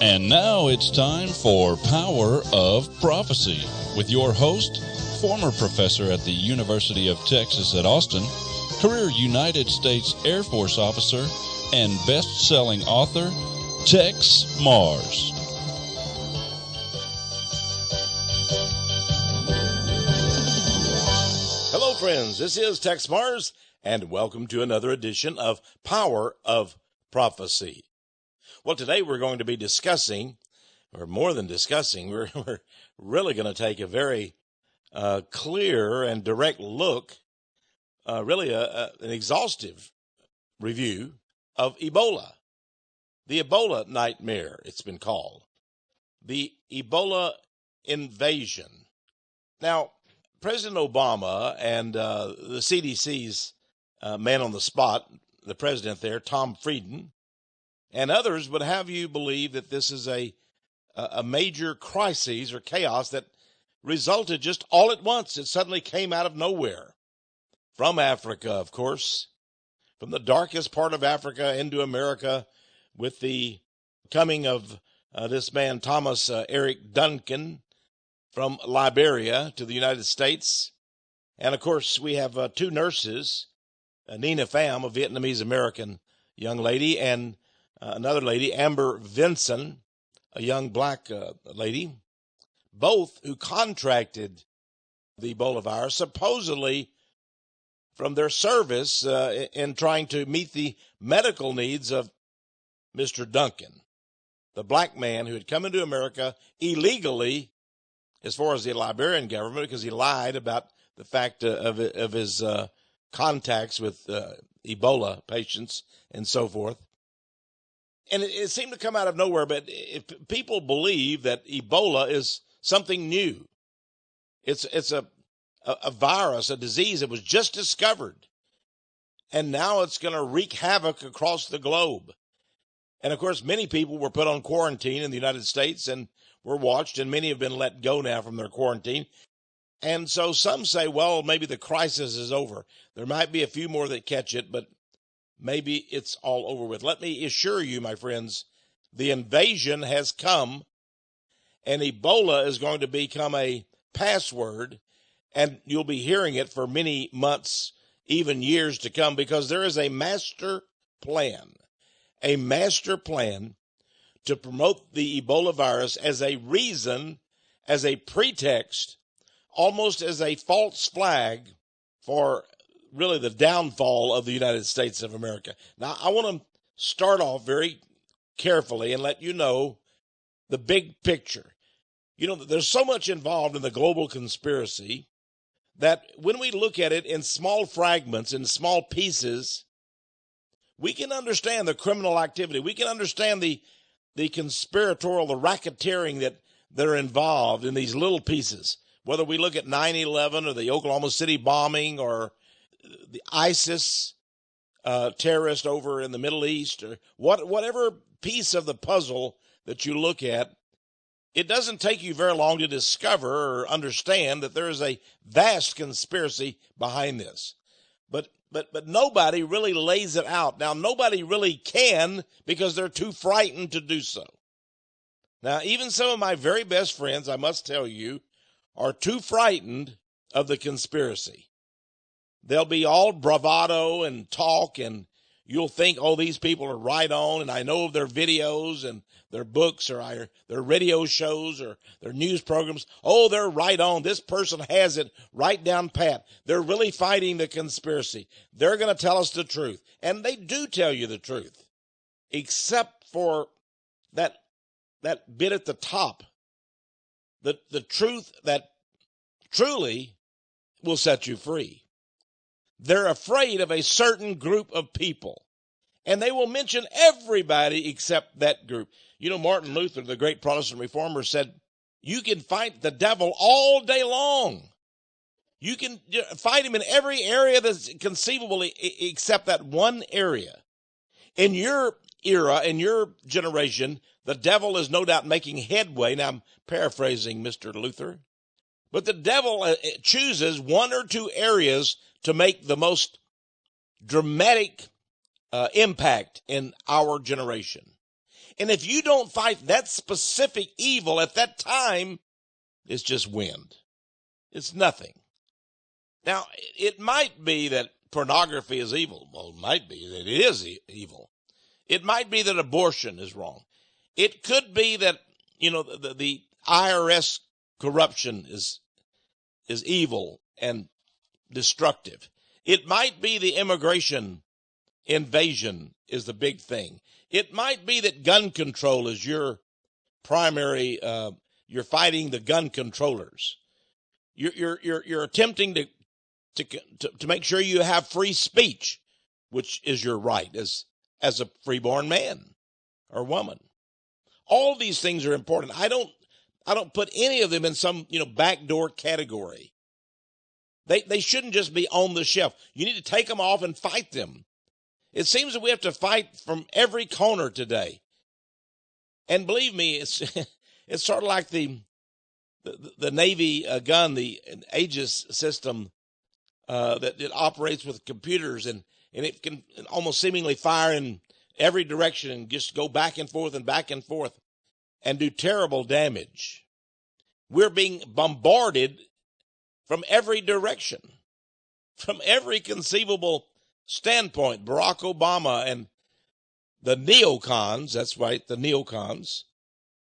And now it's time for Power of Prophecy with your host, former professor at the University of Texas at Austin, career United States Air Force officer, and best-selling author, Texe MARRS. Hello, friends. This is Texe MARRS, and welcome to another edition of Power of Prophecy. Well, today we're going to be discussing, or more than discussing, we're really going to take a very clear and direct look, really an exhaustive review of Ebola. The Ebola nightmare, it's been called. The Ebola invasion. Now, President Obama and the CDC's man on the spot, the president there, Tom Frieden, and others would have you believe that this is a major crisis or chaos that resulted just all at once. It suddenly came out of nowhere. From Africa, of course, from the darkest part of Africa into America, with the coming of this man, Thomas Eric Duncan, from Liberia to the United States. And, of course, we have two nurses, Nina Pham, a Vietnamese-American young lady, and another lady, Amber Vinson, a young black lady, both who contracted the Ebola virus, supposedly from their service in trying to meet the medical needs of Mr. Duncan, the black man who had come into America illegally, as far as the Liberian government, because he lied about the fact of his contacts with Ebola patients and so forth. And it seemed to come out of nowhere, but if people believe that Ebola is something new, it's a virus, a disease that was just discovered, and now it's going to wreak havoc across the globe. And, of course, many people were put on quarantine in the United States and were watched, and many have been let go now from their quarantine. And so some say, well, maybe the crisis is over. There might be a few more that catch it, but maybe it's all over with. Let me assure you, my friends, the invasion has come, and Ebola is going to become a password, and you'll be hearing it for many months, even years to come, because there is a master plan to promote the Ebola virus as a reason, as a pretext, almost as a false flag for really the downfall of the United States of America. Now, I want to start off very carefully and let you know the big picture. You know, there's so much involved in the global conspiracy that when we look at it in small fragments, in small pieces, we can understand the criminal activity. We can understand the conspiratorial, the racketeering that are involved in these little pieces. Whether we look at 9/11 or the Oklahoma City bombing or the ISIS terrorist over in the Middle East, or whatever piece of the puzzle that you look at, it doesn't take you very long to discover or understand that there is a vast conspiracy behind this. But nobody really lays it out. Now, nobody really can, because they're too frightened to do so. Now, even some of my very best friends, I must tell you, are too frightened of the conspiracy. They'll be all bravado and talk, and you'll think, oh, these people are right on, and I know of their videos and their books or their radio shows or their news programs. Oh, they're right on. This person has it right down pat. They're really fighting the conspiracy. They're going to tell us the truth. And they do tell you the truth, except for that bit at the top, the truth that truly will set you free. They're afraid of a certain group of people, and they will mention everybody except that group. You know, Martin Luther, the great Protestant reformer, said, you can fight the devil all day long. You can fight him in every area that's conceivable except that one area. In your era, in your generation, the devil is no doubt making headway. Now, I'm paraphrasing Mr. Luther. But the devil chooses one or two areas to make the most dramatic impact in our generation. And if you don't fight that specific evil at that time, it's just wind. It's nothing. Now, it might be that pornography is evil. Well, it might be that it is evil. It might be that abortion is wrong. It could be that, the IRS corruption is evil and destructive. It might be the immigration invasion is the big thing. It might be that gun control is your primary, you're fighting the gun controllers. You're attempting to make sure you have free speech, which is your right as a freeborn man or woman. All these things are important. I don't put any of them in some, backdoor category. They shouldn't just be on the shelf. You need to take them off and fight them. It seems that we have to fight from every corner today. And believe me, it's sort of like the Navy gun, the Aegis system that it operates with computers, and it can almost seemingly fire in every direction and just go back and forth and do terrible damage. We're being bombarded from every direction, from every conceivable standpoint. Barack Obama and the neocons, that's right, the neocons,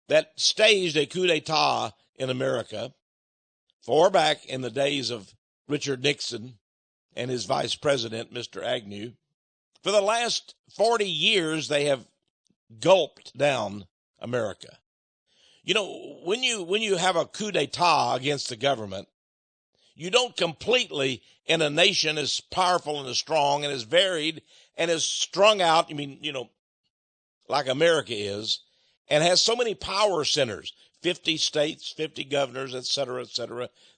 that staged a coup d'etat in America far back in the days of Richard Nixon and his vice president, Mr. Agnew. For the last 40 years, they have gulped down America. When you have a coup d'etat against the government, you don't completely, in a nation as powerful and as strong and as varied and as strung out, like America is, and has so many power centers, 50 states, 50 governors, et cetera,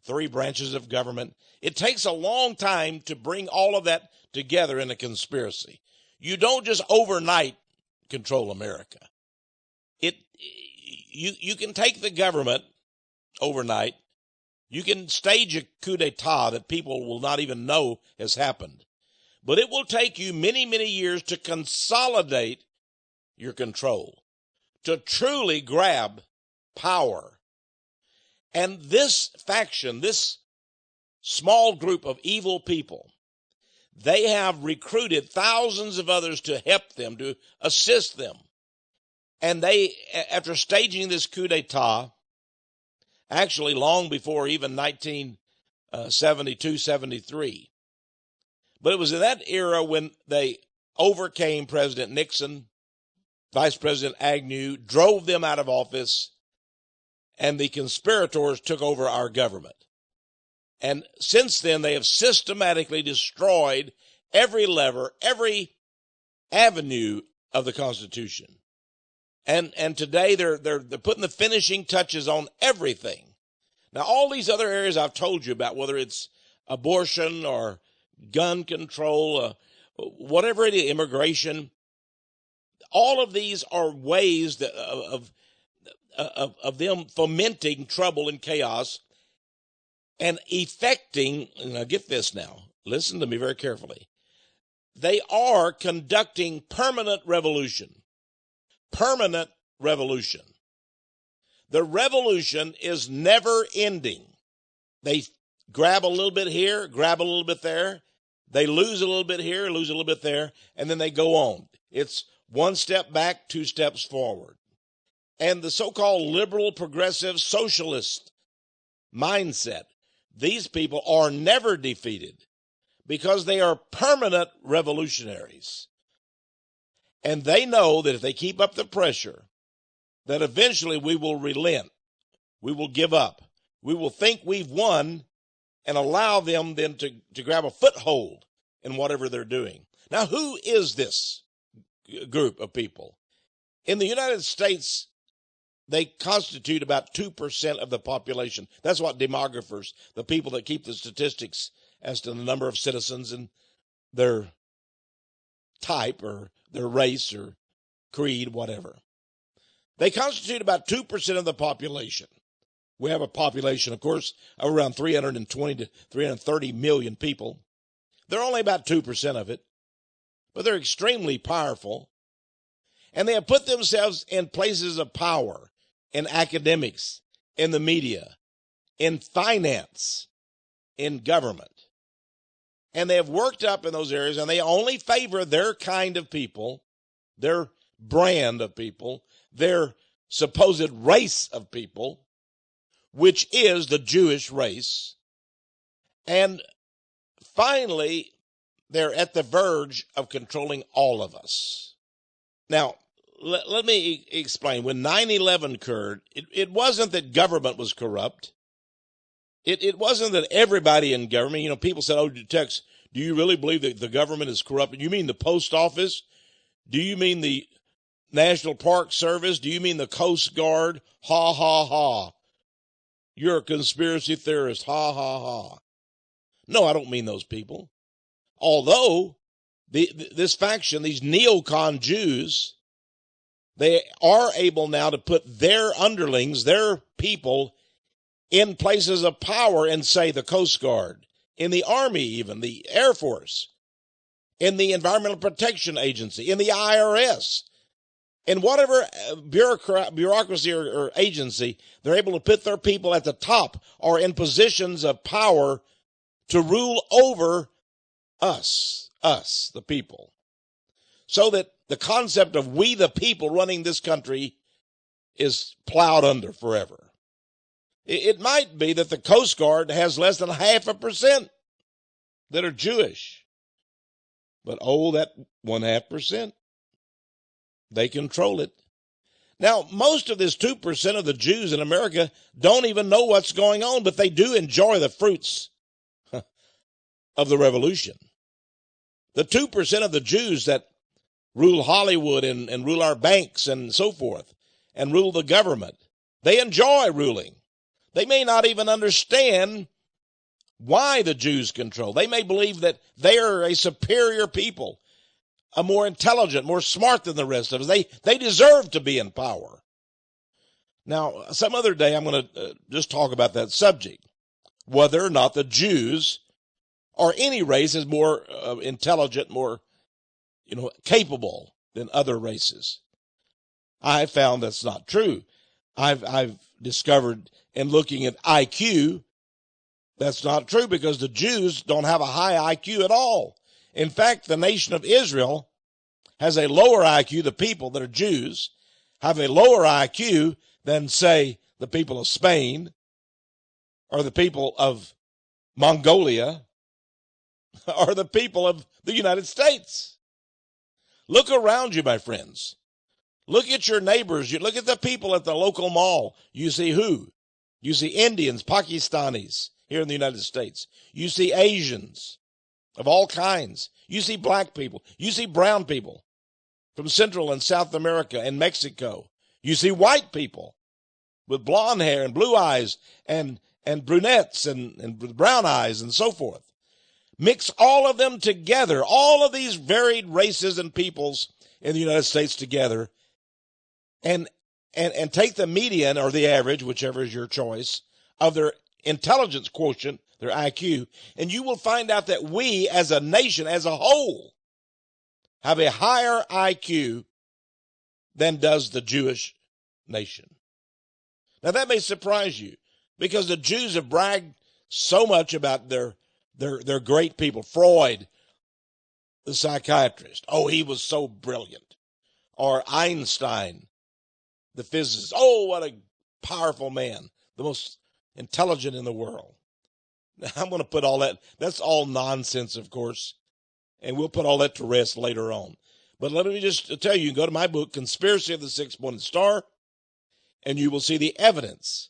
3 branches of government. It takes a long time to bring all of that together in a conspiracy. You don't just overnight control America. You can take the government overnight. You can stage a coup d'etat that people will not even know has happened. But it will take you many, many years to consolidate your control, to truly grab power. And this faction, this small group of evil people, they have recruited thousands of others to help them, to assist them. And they, after staging this coup d'etat, actually long before even 1972, 73. But it was in that era when they overcame President Nixon, Vice President Agnew, drove them out of office, and the conspirators took over our government. And since then, they have systematically destroyed every lever, every avenue of the Constitution. And today they're putting the finishing touches on everything. Now, all these other areas I've told you about, whether it's abortion or gun control, whatever it is, immigration, all of these are ways of them fomenting trouble and chaos and effecting, and now get this now, listen to me very carefully. They are conducting permanent revolution. Permanent revolution. The revolution is never ending. They grab a little bit here, grab a little bit there. They lose a little bit here, lose a little bit there, and then they go on. It's 1 step back, 2 steps forward. And the so-called liberal, progressive, socialist mindset, these people are never defeated because they are permanent revolutionaries. And they know that if they keep up the pressure, that eventually we will relent. We will give up. We will think we've won and allow them then to grab a foothold in whatever they're doing. Now, who is this group of people? In the United States, they constitute about 2% of the population. That's what demographers, the people that keep the statistics as to the number of citizens and their type or their race or creed, whatever. They constitute about 2% of the population. We have a population, of course, of around 320 to 330 million people. They're only about 2% of it, but they're extremely powerful. And they have put themselves in places of power, in academics, in the media, in finance, in government. And they have worked up in those areas, and they only favor their kind of people, their brand of people, their supposed race of people, which is the Jewish race. And finally, they're at the verge of controlling all of us. Now, let me explain. When 9/11 occurred, it wasn't that government was corrupt. It wasn't that everybody in government, people said, oh, Tex, do you really believe that the government is corrupt? You mean the post office? Do you mean the National Park Service? Do you mean the Coast Guard? Ha, ha, ha. You're a conspiracy theorist. Ha, ha, ha. No, I don't mean those people. Although this faction, these neocon Jews, they are able now to put their underlings, their people, in places of power in, say, the Coast Guard, in the Army even, the Air Force, in the Environmental Protection Agency, in the IRS, in whatever bureaucracy or agency, they're able to put their people at the top or in positions of power to rule over us, the people. So that the concept of we the people running this country is plowed under forever. It might be that the Coast Guard has less than 0.5% that are Jewish. But that 0.5%, they control it. Now, most of this 2% of the Jews in America don't even know what's going on, but they do enjoy the fruits of the revolution. The 2% of the Jews that rule Hollywood and rule our banks and so forth, and rule the government, they enjoy ruling. They may not even understand why the Jews control. They may believe that they are a superior people, a more intelligent, more smart than the rest of us. They deserve to be in power. Now, some other day I'm going to just talk about that subject, whether or not the Jews or any race is more intelligent, more capable than other races. I found that's not true. I've discovered in looking at IQ, that's not true, because the Jews don't have a high IQ at all. In fact, the nation of Israel has a lower IQ. The people that are Jews have a lower IQ than, say, the people of Spain or the people of Mongolia or the people of the United States. Look around you, my friends. Look at your neighbors. You look at the people at the local mall. You see who? You see Indians, Pakistanis here in the United States. You see Asians of all kinds. You see black people. You see brown people from Central and South America and Mexico. You see white people with blonde hair and blue eyes and brunettes and brown eyes and so forth. Mix all of them together, all of these varied races and peoples in the United States together, and take the median or the average, whichever is your choice, of their intelligence quotient, their IQ, and you will find out that we as a nation, as a whole, have a higher IQ than does the Jewish nation. Now that may surprise you, because the Jews have bragged so much about their great people. Freud, the psychiatrist, oh, he was so brilliant. Or Einstein, the physicist, oh, what a powerful man, the most intelligent in the world. Now, I'm going to put all that's all nonsense, of course, and we'll put all that to rest later on. But let me just tell you, you can go to my book, Conspiracy of the Six-Pointed Star, and you will see the evidence.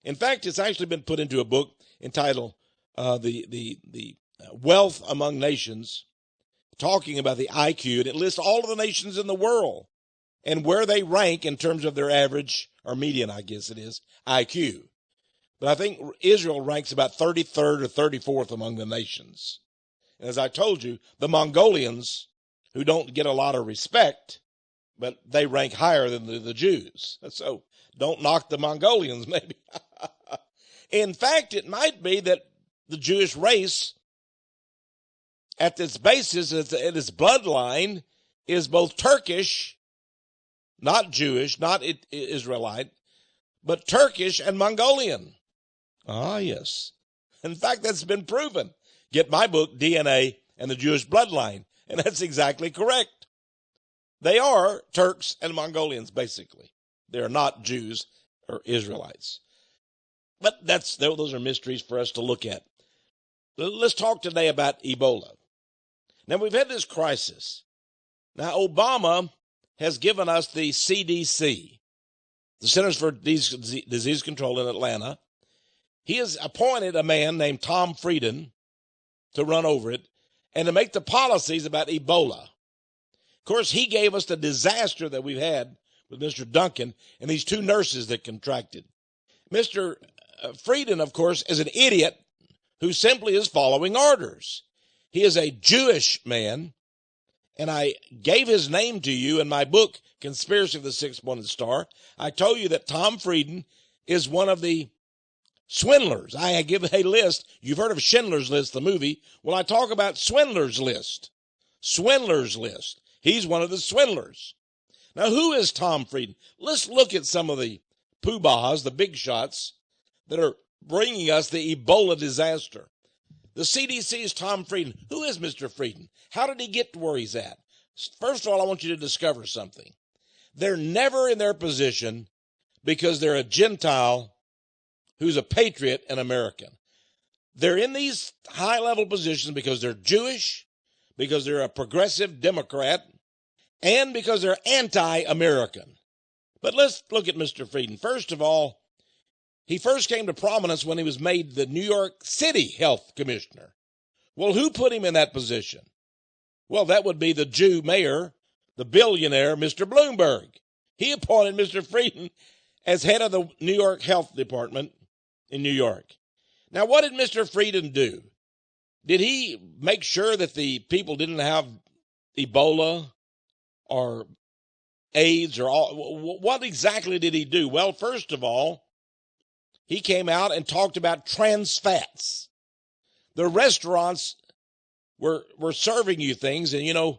In fact, it's actually been put into a book entitled the Wealth Among Nations, talking about the IQ, and it lists all of the nations in the world and where they rank in terms of their average, or median, I guess it is, IQ. But I think Israel ranks about 33rd or 34th among the nations. And as I told you, the Mongolians, who don't get a lot of respect, but they rank higher than the Jews. So don't knock the Mongolians, maybe. In fact, it might be that the Jewish race, at its basis, at its bloodline, is both Turkish not Jewish, not Israelite, but Turkish and Mongolian. Ah, yes. In fact, that's been proven. Get my book, DNA and the Jewish Bloodline, and that's exactly correct. They are Turks and Mongolians, basically. They are not Jews or Israelites. But those are mysteries for us to look at. Let's talk today about Ebola. Now, we've had this crisis. Now, Obama has given us the CDC, the Centers for Disease Control in Atlanta. He has appointed a man named Tom Frieden to run over it and to make the policies about Ebola. Of course, he gave us the disaster that we've had with Mr. Duncan and these two nurses that contracted. Mr. Frieden, of course, is an idiot who simply is following orders. He is a Jewish man, and I gave his name to you in my book, Conspiracy of the Six-Pointed Star. I told you that Tom Frieden is one of the swindlers. I give a list. You've heard of Schindler's List, the movie. Well, I talk about Swindler's List. Swindler's List. He's one of the swindlers. Now, who is Tom Frieden? Let's look at some of the poobahs, the big shots, that are bringing us the Ebola disaster. The CDC's Tom Frieden. Who is Mr. Frieden? How did he get to where he's at? First of all, I want you to discover something. They're never in their position because they're a Gentile who's a patriot and American. They're in these high-level positions because they're Jewish, because they're a progressive Democrat, and because they're anti-American. But let's look at Mr. Frieden. First of all, he first came to prominence when he was made the New York City Health Commissioner. Well, who put him in that position? Well, that would be the Jew mayor, the billionaire, Mr. Bloomberg. He appointed Mr. Frieden as head of the New York Health Department in New York. Now, what did Mr. Frieden do? Did he make sure that the people didn't have Ebola or AIDS or all? What exactly did he do? Well, first of all, he came out and talked about trans fats. The restaurants were serving you things, and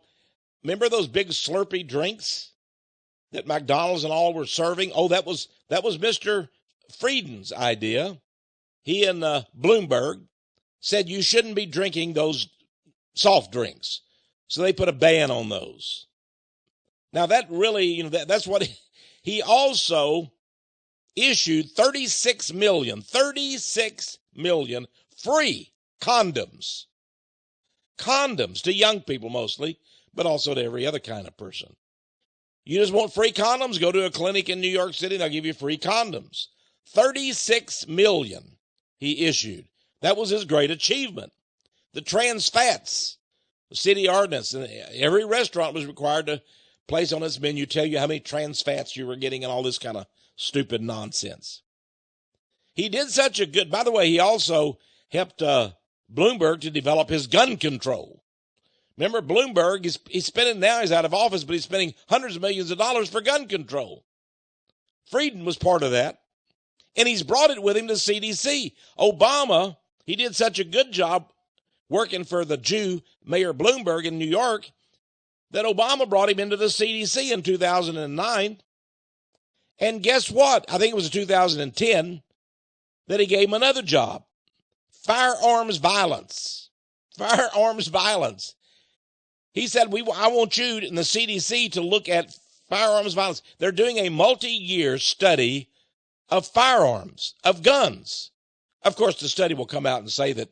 remember those big Slurpee drinks that McDonald's and all were serving? Oh, that was Mr. Frieden's idea. He and Bloomberg said you shouldn't be drinking those soft drinks, so they put a ban on those. Now that really, that's what he also issued 36 million free condoms to young people mostly, but also to every other kind of person. You just want free condoms? Go to a clinic in New York City and they'll give you free condoms. 36 million he issued. That was his great achievement. The trans fats, the city ordinance, and every restaurant was required to place on its menu, tell you how many trans fats you were getting and all this kind of stupid nonsense. He did such a good, by the way, he also helped Bloomberg to develop his gun control. Remember, Bloomberg, he's spending now, he's out of office, but he's spending hundreds of millions of dollars for gun control. Frieden was part of that, and he's brought it with him to CDC. Obama, he did such a good job working for the Jew Mayor Bloomberg in New York that Obama brought him into the CDC in 2009. And guess what? I think it was in 2010 that he gave him another job. Firearms violence. Firearms violence. He said, I want you in the CDC to look at firearms violence. They're doing a multi-year study of firearms, of guns. Of course, the study will come out and say that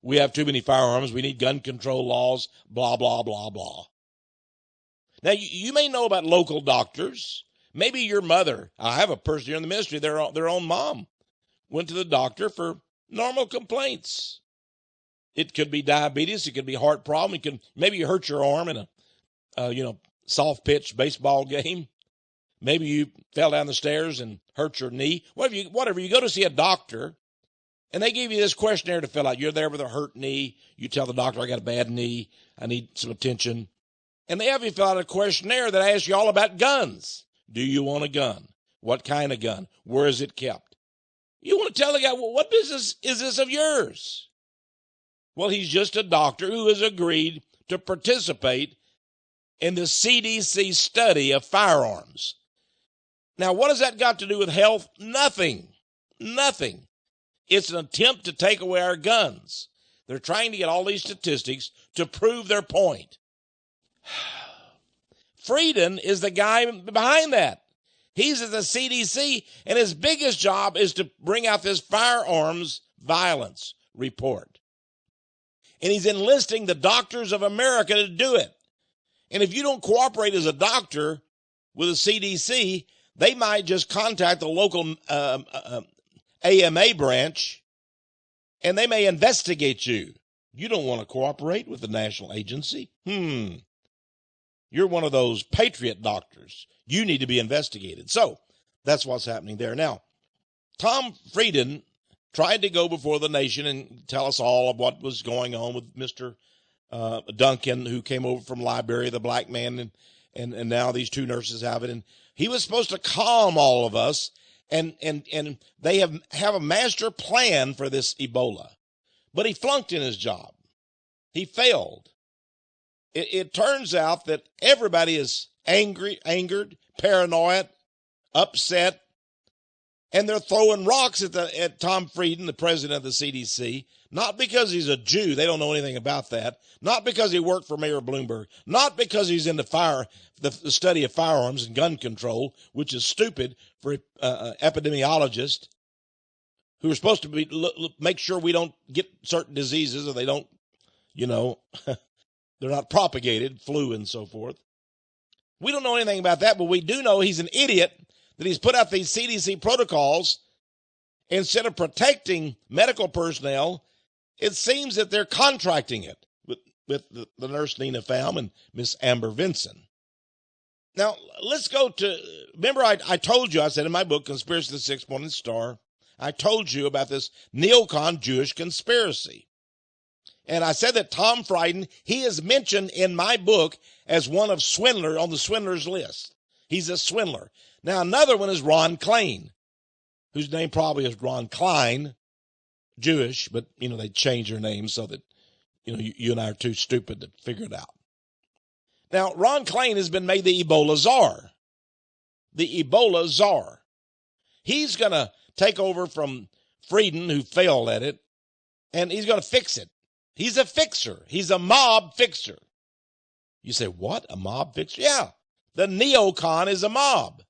we have too many firearms, we need gun control laws, blah, blah, blah, blah. Now, you may know about local doctors. Maybe your mother, I have a person here in the ministry, their own mom, went to the doctor for normal complaints. It could be diabetes, it could be heart problem, maybe you hurt your arm in a soft pitch baseball game. Maybe you fell down the stairs and hurt your knee. Whatever, you go to see a doctor, and they give you this questionnaire to fill out. You're there with a hurt knee. You tell the doctor, I got a bad knee. I need some attention. And they have you fill out a questionnaire that asks you all about guns. Do you want a gun? What kind of gun? Where is it kept? You want to tell the guy, well, what business is this of yours? Well, he's just a doctor who has agreed to participate in the CDC study of firearms. Now, what has that got to do with health? Nothing. Nothing. It's an attempt to take away our guns. They're trying to get all these statistics to prove their point. Frieden is the guy behind that. He's at the CDC, and his biggest job is to bring out this firearms violence report. And he's enlisting the doctors of America to do it. And if you don't cooperate as a doctor with the CDC, they might just contact the local AMA branch, and they may investigate you. You don't want to cooperate with the national agency. You're one of those patriot doctors. You need to be investigated. So that's what's happening there. Now, Tom Frieden tried to go before the nation and tell us all of what was going on with Mr. Duncan, who came over from Liberia, the black man, and now these two nurses have it. And he was supposed to calm all of us, and they have a master plan for this Ebola. But he flunked in his job. He failed. It turns out that everybody is angered, paranoid, upset, and they're throwing rocks at Tom Frieden, the president of the CDC, not because he's a Jew. They don't know anything about that. Not because he worked for Mayor Bloomberg. Not because he's into the study of firearms and gun control, which is stupid for epidemiologists who are supposed to make sure we don't get certain diseases, or they don't, they're not propagated, flu and so forth. We don't know anything about that, but we do know he's an idiot, that he's put out these CDC protocols. Instead of protecting medical personnel, it seems that they're contracting it with the nurse Nina Pham and Miss Amber Vinson. Now, let's go to, remember I told you, I said in my book, Conspiracy of the Six-Pointed Star, I told you about this neocon Jewish conspiracy. And I said that Tom Frieden, he is mentioned in my book as one of swindler on the swindlers list. He's a swindler. Now, another one is Ron Klain, whose name probably is Ron Klein, Jewish, but, they change their name so that, you and I are too stupid to figure it out. Now, Ron Klain has been made the Ebola czar. The Ebola czar. He's going to take over from Frieden, who failed at it, and he's going to fix it. He's a fixer. He's a mob fixer. You say, what? A mob fixer? Yeah. The neocon is a mob.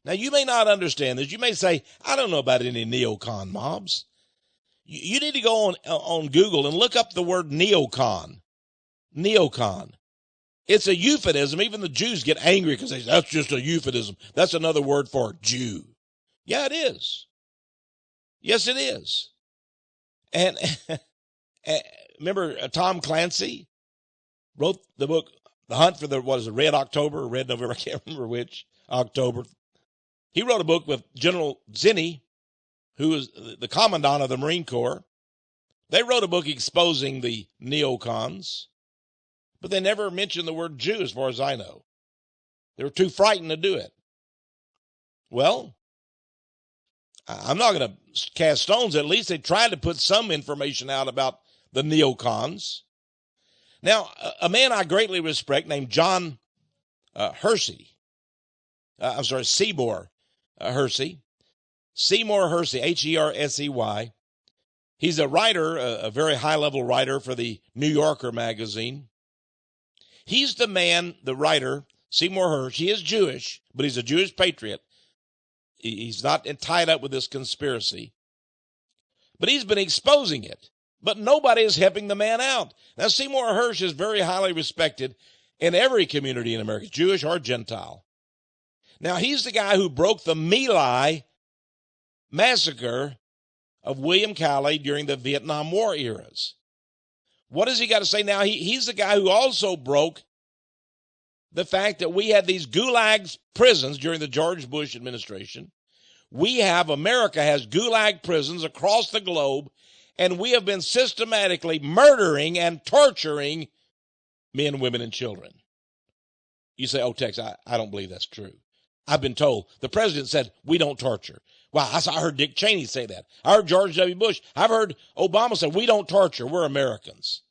Now, you may not understand this. You may say, I don't know about any neocon mobs. You need to go on Google and look up the word neocon. Neocon. It's a euphemism. Even the Jews get angry because they say, that's just a euphemism. That's another word for Jew. Yeah, it is. Yes, it is. And remember Tom Clancy wrote the book, The Hunt for the Red October or Red November? I can't remember which. October. He wrote a book with General Zinni, who is the commandant of the Marine Corps. They wrote a book exposing the neocons, but they never mentioned the word Jew as far as I know. They were too frightened to do it. Well, I'm not going to cast stones. At least they tried to put some information out about the neocons. Now, a man I greatly respect named John Seymour Hersey. Seymour Hersey, Hersey. He's a writer, a very high-level writer for the New Yorker magazine. He's the man, the writer, Seymour Hersh. He is Jewish, but he's a Jewish patriot. He's not tied up with this conspiracy. But he's been exposing it. But nobody is helping the man out. Now, Seymour Hersh is very highly respected in every community in America, Jewish or Gentile. Now, he's the guy who broke the My Lai massacre of William Calley during the Vietnam War eras. What has he got to say now? He's the guy who also broke the fact that we had these gulag prisons during the George Bush administration. America has gulag prisons across the globe, and we have been systematically murdering and torturing men, women, and children. You say, oh, Tex, I don't believe that's true. I've been told. The president said, we don't torture. Well, I heard Dick Cheney say that. I heard George W. Bush. I've heard Obama say, we don't torture. We're Americans.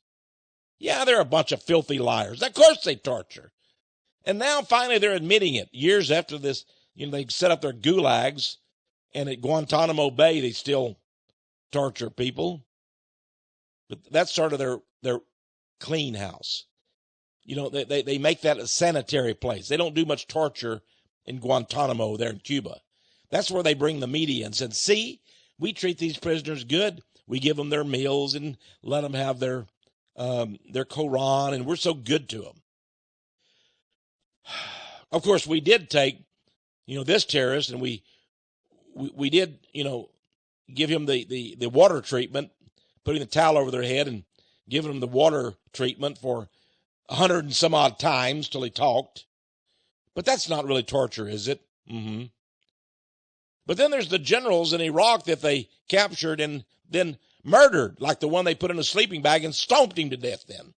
Yeah, they're a bunch of filthy liars. Of course they torture. And now finally they're admitting it years after this they set up their gulags, and at Guantanamo Bay they still torture people. But that's sort of their clean house. They make that a sanitary place. They don't do much torture in Guantanamo there in Cuba. That's where they bring the media and said, see, we treat these prisoners good. We give them their meals and let them have their Quran, and we're so good to them. Of course, we did take, this terrorist, and we did, give him the water treatment, putting the towel over their head and giving them the water treatment for 100 and some odd times till he talked. But that's not really torture, is it? Mm-hmm. But then there's the generals in Iraq that they captured and then murdered, like the one they put in a sleeping bag and stomped him to death then.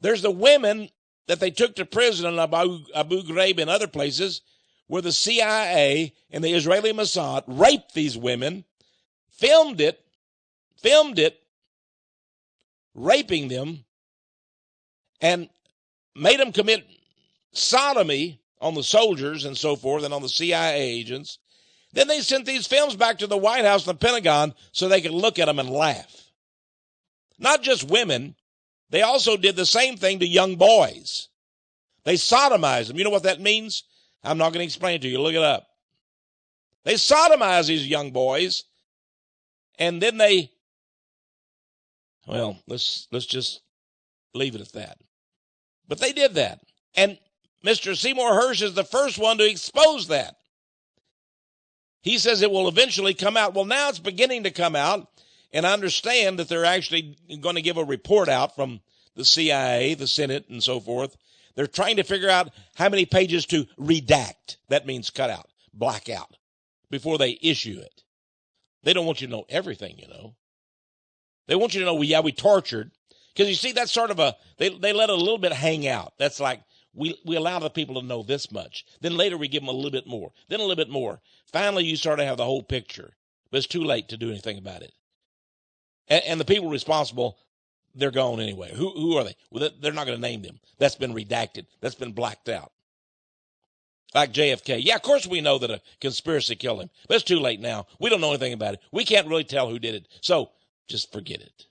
There's the women that they took to prison in Abu Ghraib and other places where the CIA and the Israeli Mossad raped these women, filmed it, raping them, and made them commit sodomy on the soldiers and so forth and on the CIA agents. Then they sent these films back to the White House and the Pentagon so they could look at them and laugh. Not just women. They also did the same thing to young boys. They sodomized them. You know what that means? I'm not going to explain it to you. Look it up. They sodomized these young boys, and then let's just leave it at that. But they did that. And Mr. Seymour Hersh is the first one to expose that. He says it will eventually come out. Well, now it's beginning to come out, and I understand that they're actually going to give a report out from the CIA, the Senate, and so forth. They're trying to figure out how many pages to redact. That means cut out, black out, before they issue it. They don't want you to know everything, They want you to know, we tortured. Because you see, that's sort of they let a little bit hang out. That's like, we allow the people to know this much. Then later we give them a little bit more. Then a little bit more. Finally, you sort of have the whole picture. But it's too late to do anything about it. And the people responsible, they're gone anyway. Who are they? Well, they're not going to name them. That's been redacted. That's been blacked out. Like JFK. Yeah, of course we know that a conspiracy killed him. But it's too late now. We don't know anything about it. We can't really tell who did it. So just forget it.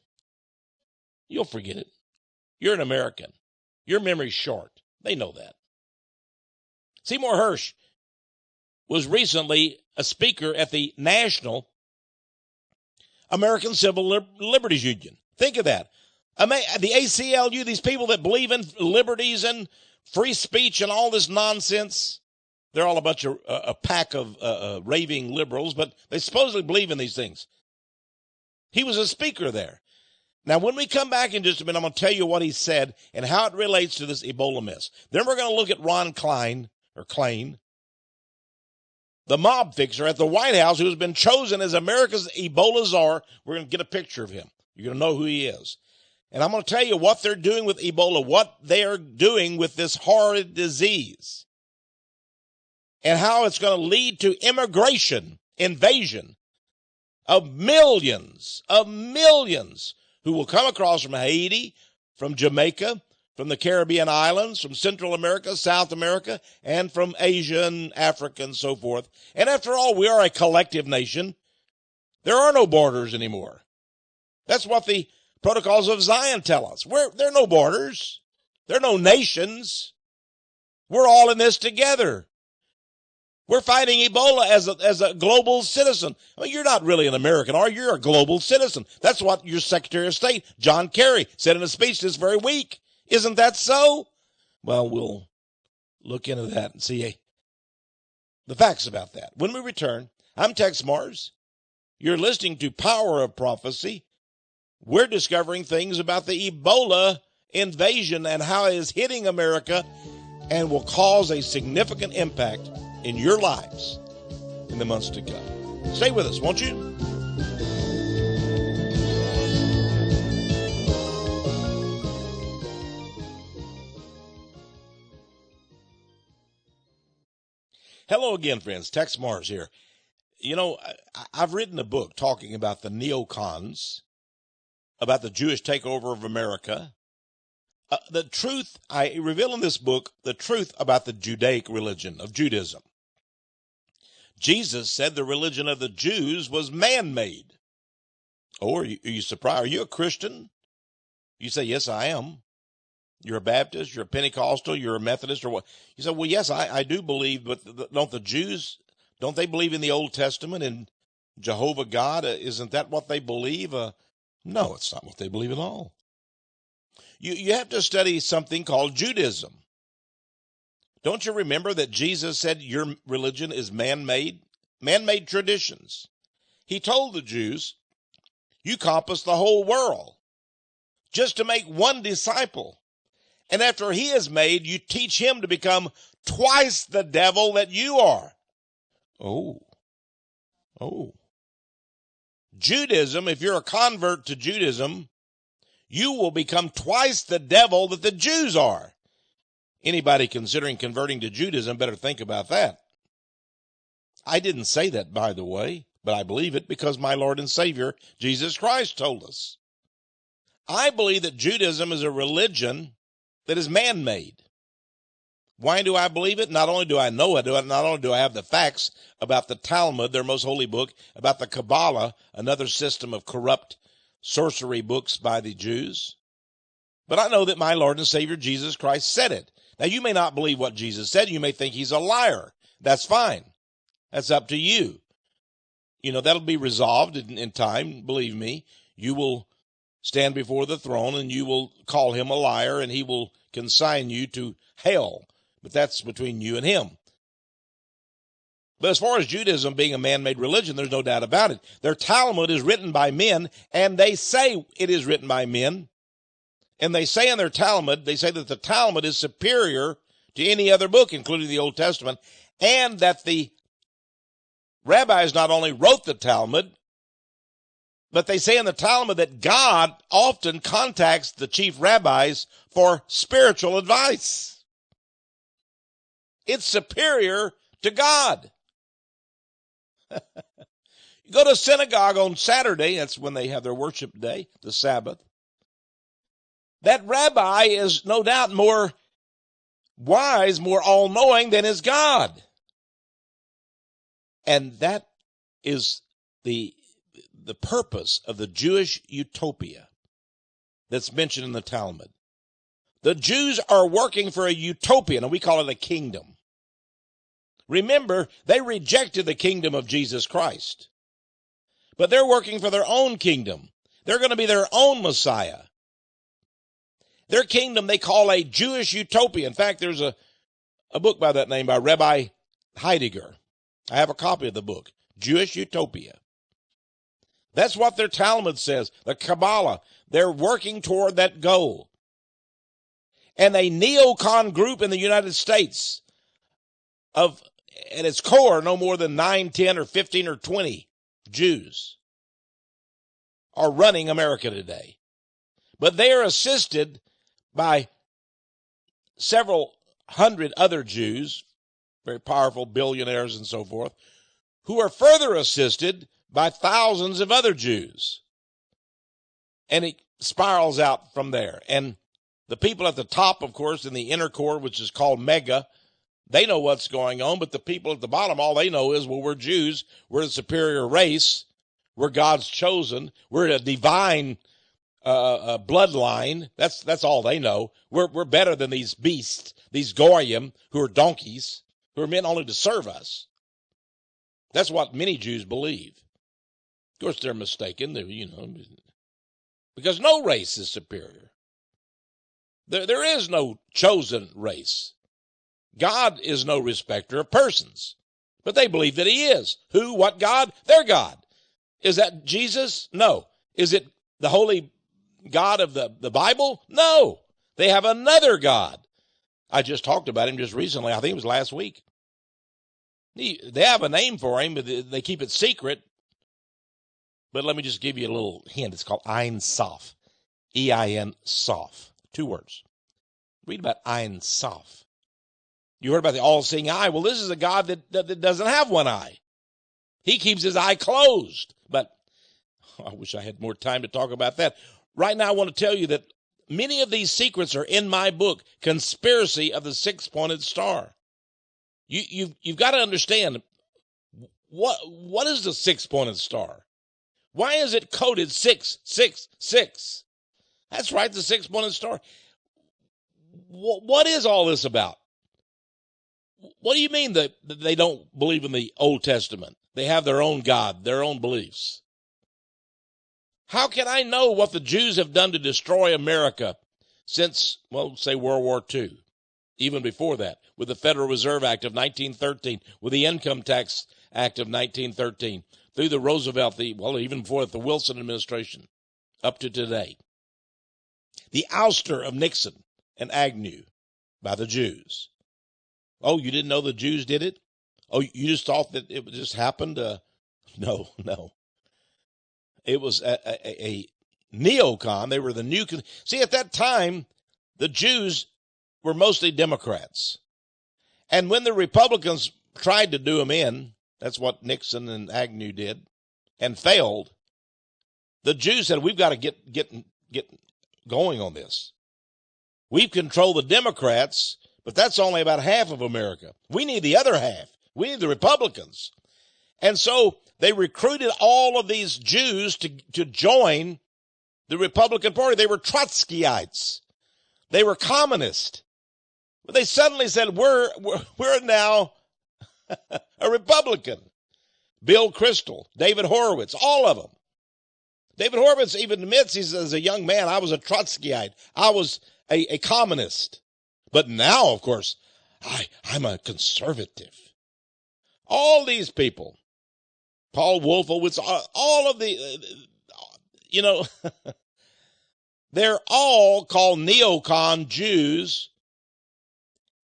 You'll forget it. You're an American. Your memory's short. They know that. Seymour Hersh was recently a speaker at the National American Civil Liberties Union. Think of that. The ACLU, these people that believe in liberties and free speech and all this nonsense, they're all a pack of raving liberals, but they supposedly believe in these things. He was a speaker there. Now, when we come back in just a minute, I'm going to tell you what he said and how it relates to this Ebola mess. Then we're going to look at Ron Klein, the mob fixer at the White House who has been chosen as America's Ebola czar. We're going to get a picture of him. You're going to know who he is. And I'm going to tell you what they're doing with Ebola, what they are doing with this horrid disease, and how it's going to lead to invasion of millions who will come across from Haiti, from Jamaica, from the Caribbean islands, from Central America, South America, and from Asia and Africa and so forth. And after all, we are a collective nation. There are no borders anymore. That's what the protocols of Zion tell us. There are no borders. There are no nations. We're all in this together. We're fighting Ebola as a global citizen. Well, you're not really an American, are you? You're a global citizen. That's what your Secretary of State, John Kerry, said in a speech this very week. Isn't that so? Well, we'll look into that and see the facts about that. When we return, I'm Texe Marrs. You're listening to Power of Prophecy. We're discovering things about the Ebola invasion and how it is hitting America and will cause a significant impact in your lives in the months to come. Stay with us, won't you? Hello again, friends. Texe Marrs here. I've written a book talking about the neocons, about the Jewish takeover of America. I reveal in this book the truth about the Judaic religion of Judaism. Jesus said the religion of the Jews was man-made. Oh, are you surprised? Are you a Christian? You say, yes, I am. You're a Baptist, you're a Pentecostal, you're a Methodist, or what? You say, well, yes, I do believe, but don't the Jews, don't they believe in the Old Testament and Jehovah God? Isn't that what they believe? No, it's not what they believe at all. You have to study something called Judaism. Don't you remember that Jesus said your religion is man-made? Man-made traditions. He told the Jews, you compass the whole world just to make one disciple. And after he is made, you teach him to become twice the devil that you are. Oh. Judaism, if you're a convert to Judaism, you will become twice the devil that the Jews are. Anybody considering converting to Judaism better think about that. I didn't say that, by the way, but I believe it because my Lord and Savior, Jesus Christ, told us. I believe that Judaism is a religion that is man-made. Why do I believe it? Not only do I know it, not only do I have the facts about the Talmud, their most holy book, about the Kabbalah, another system of corrupt sorcery books by the Jews, but I know that my Lord and Savior Jesus Christ said it. Now, you may not believe what Jesus said. You may think he's a liar. That's fine. That's up to you. That'll be resolved in time. Believe me, you will stand before the throne and you will call him a liar and he will consign you to hell. But that's between you and him. But as far as Judaism being a man-made religion, there's no doubt about it. Their Talmud is written by men, and they say it is written by men. And they say in their Talmud, they say that the Talmud is superior to any other book, including the Old Testament, and that the rabbis not only wrote the Talmud, but they say in the Talmud that God often contacts the chief rabbis for spiritual advice. It's superior to God. You go to synagogue on Saturday, that's when they have their worship day, the Sabbath. That rabbi is no doubt more wise, more all-knowing than is God. And that is the purpose of the Jewish utopia that's mentioned in the Talmud. The Jews are working for a utopia, and we call it a kingdom. Remember, they rejected the kingdom of Jesus Christ. But they're working for their own kingdom. They're going to be their own Messiah. Their kingdom they call a Jewish utopia. In fact, there's a book by that name by Rabbi Heidegger. I have a copy of the book, Jewish Utopia. That's what their Talmud says, the Kabbalah. They're working toward that goal. And a neocon group in the United States of, at its core, no more than 9, 10, or 15, or 20 Jews are running America today. But they are assisted by several hundred other Jews, very powerful billionaires and so forth, who are further assisted by thousands of other Jews. And it spirals out from there. And the people at the top, of course, in the inner core, which is called Mega, they know what's going on, but the people at the bottom, all they know is, well, we're Jews, we're the superior race, we're God's chosen, we're a divine bloodline. That's all they know. We're better than these beasts, these goyim, who are donkeys, who are meant only to serve us. That's what many Jews believe. Of course, they're mistaken, because no race is superior. There is no chosen race. God is no respecter of persons. But they believe that he is. Who? What God? Their God. Is that Jesus? No. Is it the holy God of the Bible? No. They have another God. I just talked about him just recently. I think it was last week. They have a name for him, but they keep it secret. But let me just give you a little hint. It's called Ein Sof. E-I-N Sof. 2 words. Read about Ein Sof. You heard about the all-seeing eye. Well, this is a God that doesn't have one eye. He keeps his eye closed. But I wish I had more time to talk about that. Right now, I want to tell you that many of these secrets are in my book, Conspiracy of the Six-Pointed Star. You've got to understand What is the six-pointed star? Why is it coded 666? That's right, the six-pointed star. What is all this about? What do you mean that they don't believe in the Old Testament? They have their own God, their own beliefs. How can I know what the Jews have done to destroy America since, well, say World War II? Even before that, with the Federal Reserve Act of 1913, with the Income Tax Act of 1913, through the Roosevelt, even before the Wilson administration, up to today. The ouster of Nixon and Agnew by the Jews. Oh, you didn't know the Jews did it? Oh, you just thought that it just happened? No. It was a neocon. They were the new. See, at that time, the Jews were mostly Democrats. And when the Republicans tried to do them in, that's what Nixon and Agnew did, and failed, the Jews said, we've got to get going on this. We've controlled the Democrats, but that's only about half of America. We need the other half. We need the Republicans. And so they recruited all of these Jews to join the Republican Party. They were Trotskyites. They were communist. But they suddenly said, we're now a Republican. Bill Kristol, David Horowitz, all of them. David Horowitz even admits, he says, as a young man, I was a Trotskyite. I was a communist. But now, of course, I'm a conservative. All these people, Paul Wolfowitz, all of they're all called neocon Jews.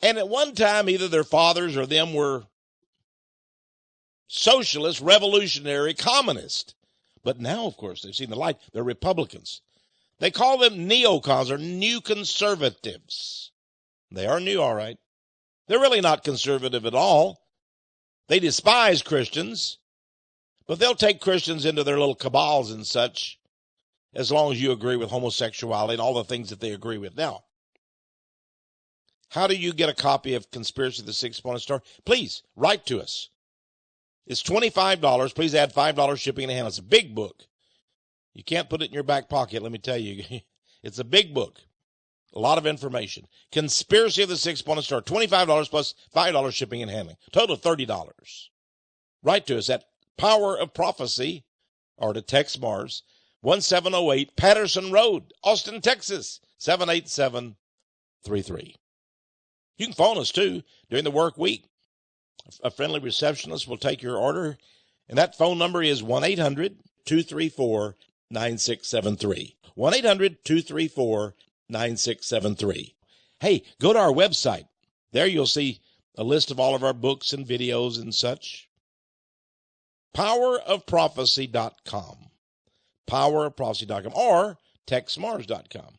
And at one time, either their fathers or them were socialist, revolutionary, communist. But now, of course, they've seen the light. They're Republicans. They call them neocons or new conservatives. They are new, all right. They're really not conservative at all. They despise Christians, but they'll take Christians into their little cabals and such, as long as you agree with homosexuality and all the things that they agree with. Now, how do you get a copy of Conspiracy of the Six-Pointed Star? Please, write to us. It's $25. Please add $5 shipping and handling. It's a big book. You can't put it in your back pocket, let me tell you. It's a big book. A lot of information. Conspiracy of the Six-Pointed Star. $25 plus $5 shipping and handling. Total of $30. Write to us at Power of Prophecy, or to Texe MARRS, 1708 Patterson Road, Austin, Texas, 78733. You can phone us, too, during the work week. A friendly receptionist will take your order, and that phone number is 1-800-234-9673. 1-800-234-9673. Hey, go to our website. There you'll see a list of all of our books and videos and such. PowerOfProphecy.com. PowerOfProphecy.com or TexeMARRS.com.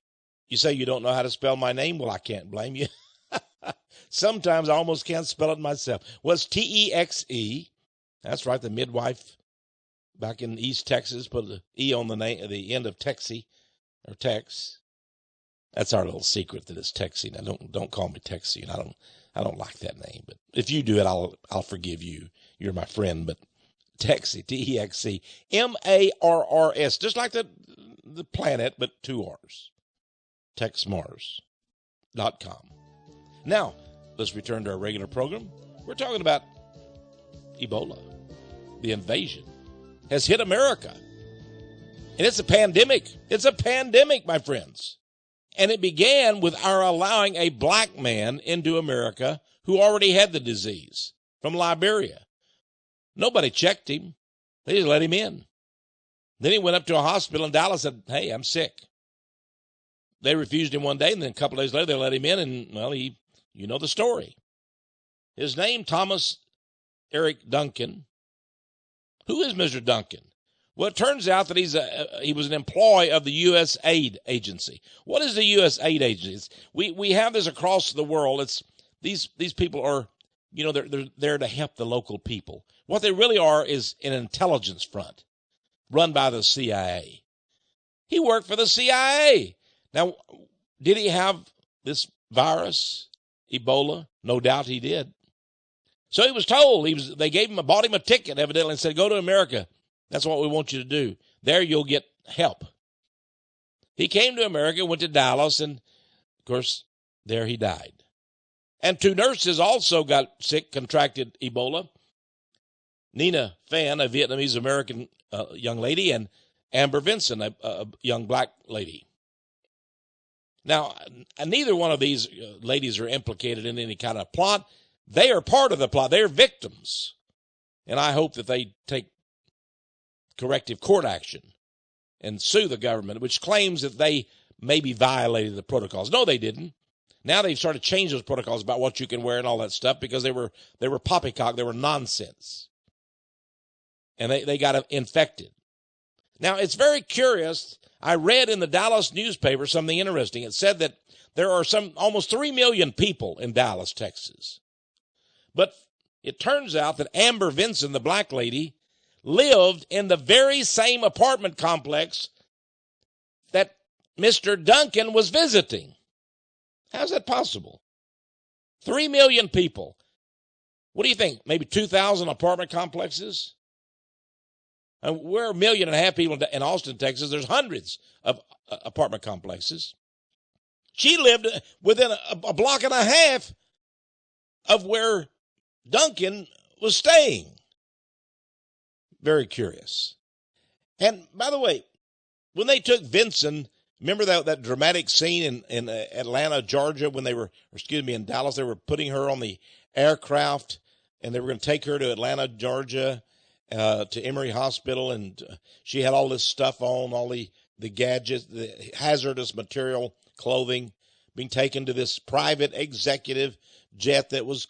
You say you don't know how to spell my name? Well, I can't blame you. Sometimes I almost can't spell it myself. Well, it's Texe. That's right, the midwife back in East Texas put the E on the end of Texe, or Tex. That's our little secret, that it's Texe. Now, don't call me Texe. I don't like that name. But if you do it, I'll forgive you. You're my friend. But Texe, Texe, MARRS, just like the planet, but 2 R's. TexeMARRS.com. Now, let's return to our regular program. We're talking about Ebola. The invasion has hit America. And it's a pandemic. It's a pandemic, my friends. And it began with our allowing a black man into America who already had the disease from Liberia. Nobody checked him. They just let him in. Then he went up to a hospital in Dallas and said, hey, I'm sick. They refused him one day, and then a couple of days later, they let him in, and, well, you know the story. His name, Thomas Eric Duncan. Who is Mr. Duncan? Well, it turns out that he was an employee of the U.S. Aid Agency. What is the U.S. Aid Agency? We have this across the world. It's these people are, they're there to help the local people. What they really are is an intelligence front run by the CIA. He worked for the CIA. Now, did he have this virus, Ebola? No doubt he did. So he was told, they bought him a ticket evidently and said, go to America. That's what we want you to do. There you'll get help. He came to America, went to Dallas, and of course, there he died. And 2 nurses also got sick, contracted Ebola. Nina Phan, a Vietnamese-American young lady, and Amber Vinson, a young black lady. Now, neither one of these ladies are implicated in any kind of plot. They are part of the plot. They are victims. And I hope that they take corrective court action and sue the government, which claims that they maybe violated the protocols. No, they didn't. Now they've started to change those protocols about what you can wear and all that stuff because they were poppycock. They were nonsense. And they got infected. Now, it's very curious. I read in the Dallas newspaper something interesting. It said that there are almost 3 million people in Dallas, Texas. But it turns out that Amber Vinson, the black lady, lived in the very same apartment complex that Mr. Duncan was visiting. How's that possible? 3 million people. What do you think? Maybe 2,000 apartment complexes? And we're 1.5 million people in Austin, Texas. There's hundreds of apartment complexes. She lived within a block and a half of where Duncan was staying. Very curious. And by the way, when they took Vinson, remember that dramatic scene in Atlanta, Georgia, when in Dallas, they were putting her on the aircraft and they were going to take her to Atlanta, Georgia, to Emory Hospital, and she had all this stuff on, all the gadgets, the hazardous material, clothing, being taken to this private executive jet that was,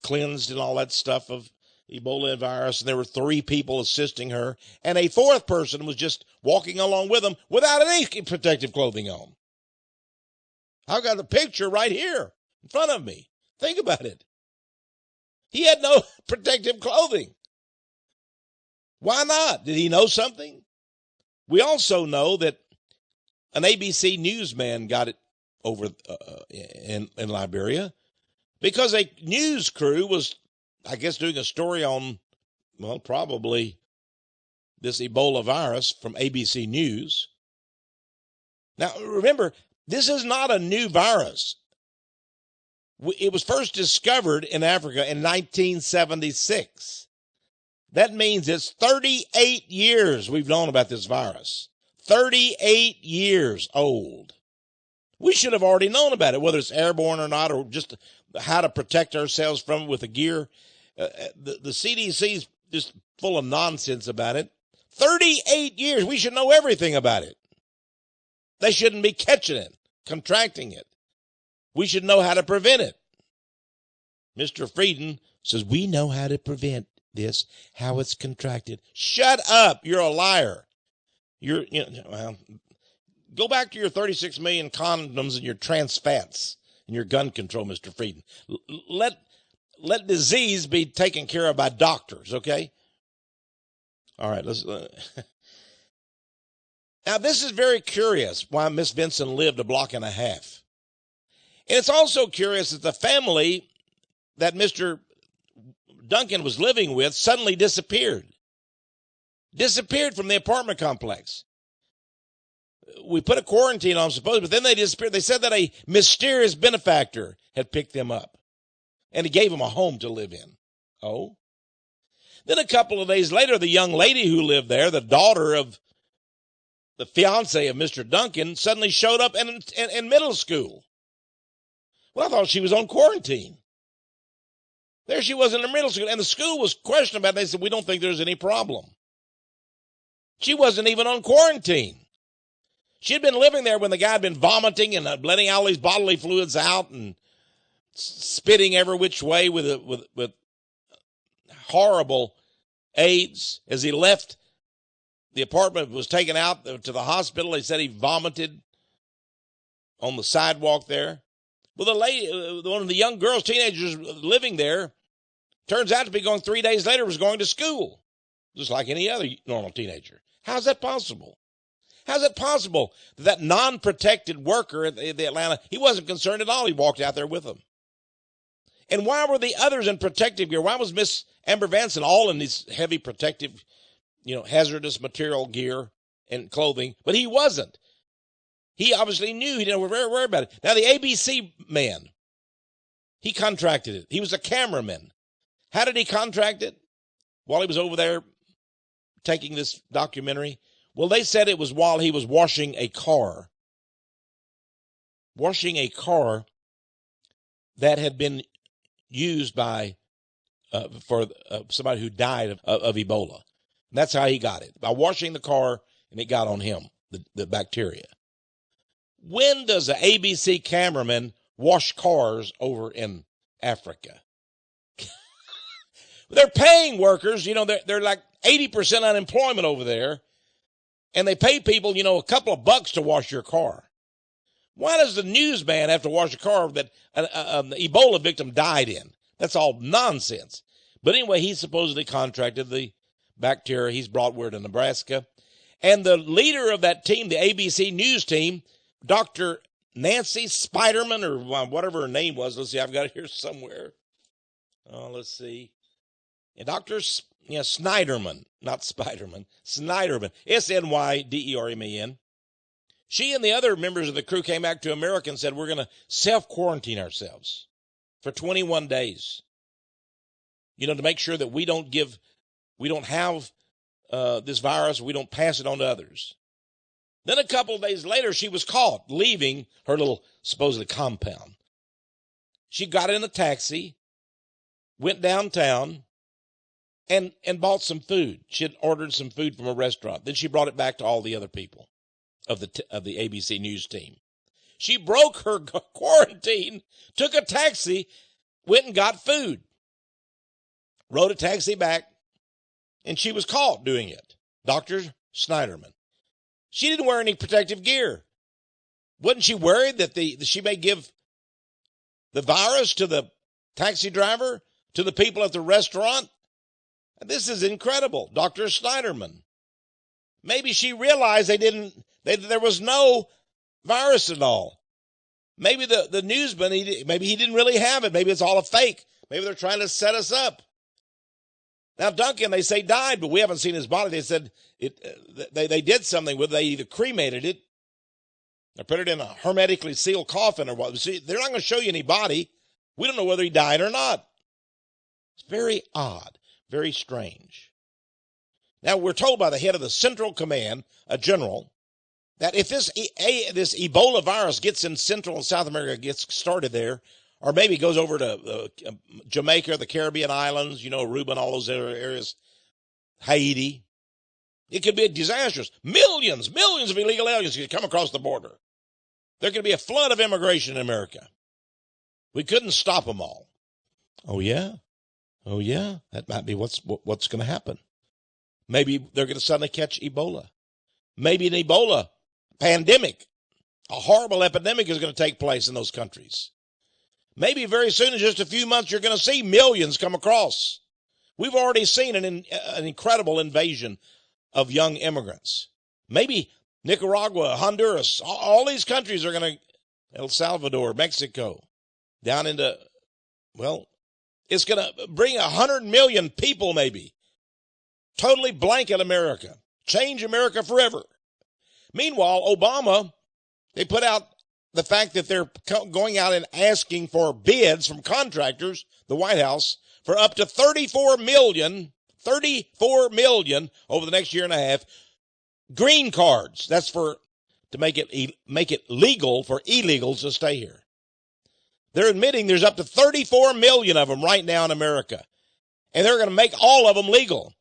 cleansed and all that stuff of Ebola virus, and there were 3 people assisting her, and a 4th person was just walking along with them without any protective clothing on. I've got the picture right here in front of me. Think about it. He had no protective clothing. Why not? Did he know something? We also know that an ABC newsman got it over in Liberia because a news crew was, I guess, doing a story on, probably this Ebola virus from ABC News. Now, remember, this is not a new virus. It was first discovered in Africa in 1976. That means it's 38 years we've known about this virus. 38 years old. We should have already known about it, whether it's airborne or not, or just how to protect ourselves from it with the gear. The CDC's just full of nonsense about it. 38 years. We should know everything about it. They shouldn't be catching it, contracting it. We should know how to prevent it. Mr. Frieden says, we know how to prevent this, how it's contracted. Shut up. You're a liar. Go back to your 36 million condoms and your trans fats and your gun control, Mr. Frieden. Let disease be taken care of by doctors, okay? All right, let's. Now, this is very curious why Miss Vinson lived 1.5 blocks. And it's also curious that the family that Mr. Duncan was living with suddenly disappeared. Disappeared from the apartment complex. We put a quarantine on them, supposedly, but then they disappeared. They said that a mysterious benefactor had picked them up, and he gave them a home to live in. Oh. Then a couple of days later, the young lady who lived there, the daughter of the fiance of Mr. Duncan, suddenly showed up in middle school. Well, I thought she was on quarantine. There she was in the middle school, and the school was questioning about it. They said, we don't think there's any problem. She wasn't even on quarantine. She had been living there when the guy had been vomiting and letting all these bodily fluids out and spitting every which way with horrible AIDS. As he left, the apartment was taken out to the hospital. They said he vomited on the sidewalk there. Well, the lady, one of the young girls, teenagers living there, turns out to be going 3 days later, was going to school, just like any other normal teenager. How's that possible? How's it possible that non-protected worker at the Atlanta, he wasn't concerned at all. He walked out there with them. And why were the others in protective gear? Why was Miss Amber Vanson all in these heavy protective, hazardous material gear and clothing? But he wasn't. He obviously knew. He didn't very worry about it. Now, the ABC man, he contracted it. He was a cameraman. How did he contract it? While he was over there taking this documentary? Well, they said it was while he was washing a car. Washing a car that had been used by for somebody who died of Ebola. And that's how he got it, by washing the car, and it got on him, the bacteria. When does an ABC cameraman wash cars over in Africa? They're paying workers, they're like 80% unemployment over there, and they pay people, a couple of bucks to wash your car. Why does the newsman have to wash a car that an Ebola victim died in? That's all nonsense. But anyway, he supposedly contracted the bacteria. He's brought word to Nebraska. And the leader of that team, the ABC News team, Dr. Nancy Spiderman, or whatever her name was. Let's see, I've got it here somewhere. Oh, let's see. And Dr. Snyderman, not Spiderman, Snyderman, Snyderman. She and the other members of the crew came back to America and said, we're going to self-quarantine ourselves for 21 days, to make sure that we don't have this virus, we don't pass it on to others. Then a couple of days later, she was caught leaving her little supposedly compound. She got in a taxi, went downtown, and bought some food. She had ordered some food from a restaurant. Then she brought it back to all the other people of the ABC News team. She broke her quarantine, took a taxi, went and got food, rode a taxi back, and she was caught doing it. Dr. Snyderman. She didn't wear any protective gear. Wasn't she worried that she may give the virus to the taxi driver, to the people at the restaurant? This is incredible. Dr. Snyderman. Maybe she realized there was no virus at all. Maybe the newsman, maybe he didn't really have it. Maybe it's all a fake. Maybe they're trying to set us up. Now, Duncan, they say, died, but we haven't seen his body. They said they did something with it. They either cremated it or put it in a hermetically sealed coffin or what. See, they're not going to show you any body. We don't know whether he died or not. It's very odd, very strange. Now, we're told by the head of the Central Command, a general, that if this Ebola virus gets in Central and South America, gets started there, or maybe goes over to Jamaica, the Caribbean islands, Aruba and all those other areas, Haiti, it could be disastrous. Millions of illegal aliens could come across the border. There could be a flood of immigration in America. We couldn't stop them all. Oh, yeah? That might be what's going to happen. Maybe they're going to suddenly catch Ebola. Maybe an Ebola pandemic, a horrible epidemic is going to take place in those countries. Maybe very soon, in just a few months, you're going to see millions come across. We've already seen an incredible invasion of young immigrants. Maybe Nicaragua, Honduras, all these countries are going to, El Salvador, Mexico, down into, it's going to bring 100 million people maybe. Totally blanket America. Change America forever. Meanwhile, Obama, they put out the fact that they're going out and asking for bids from contractors, the White House, for up to 34 million over the next year and a half, green cards. That's to make it legal for illegals to stay here. They're admitting there's up to 34 million of them right now in America, and they're going to make all of them legal.